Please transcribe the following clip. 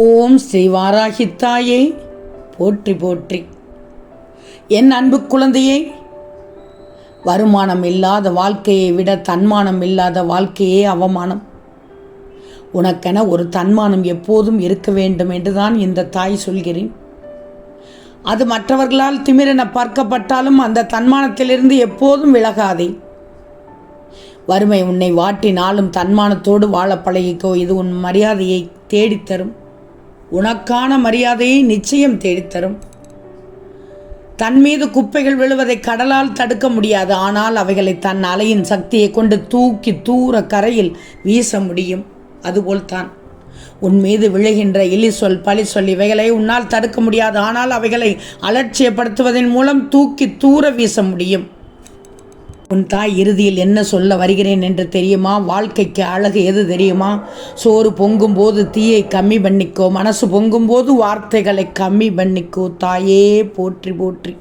ஓம் ஸ்ரீ வாராகித்தாயே போற்றி போற்றி. என் அன்பு குழந்தையே, வருமானம் இல்லாத வாழ்க்கையை விட தன்மானம் இல்லாத வாழ்க்கையே அவமானம். உனக்கென ஒரு தன்மானம் எப்போதும் இருக்க வேண்டும் என்றுதான் இந்த தாய் சொல்கிறேன். அது மற்றவர்களால் திமிரென பார்க்கப்பட்டாலும் அந்த தன்மானத்திலிருந்து எப்போதும் விலகாதே. வறுமை உன்னை வாட்டினாலும் தன்மானத்தோடு வாழ பழகிக்கோ. இது உன் மரியாதையை தேடித்தரும். உனக்கான மரியாதையை நிச்சயம் தேடித்தரும். தன் மீது குப்பைகள் விழுவதை கடலால் தடுக்க முடியாது, ஆனால் அவைகளை தன் அலையின் சக்தியை கொண்டு தூக்கி தூர கரையில் வீச முடியும். அதுபோல்தான் உன் மீது விழுகின்ற இலி சொல், பழி சொல் இவைகளை உன்னால் தடுக்க முடியாது, ஆனால் அவைகளை அலட்சியப்படுத்துவதன் மூலம் தூக்கி தூர வீச முடியும். உன் தாய் இறுதியில் என்ன சொல்ல வருகிறேன் என்று தெரியுமா? வாழ்க்கைக்கு அழகு எது தெரியுமா? சோறு பொங்கும் போது தீயை கம்மி பண்ணிக்கோ, மனசு பொங்கும் போது வார்த்தைகளை கம்மி பண்ணிக்கோ. தாயே போற்றி போற்றி.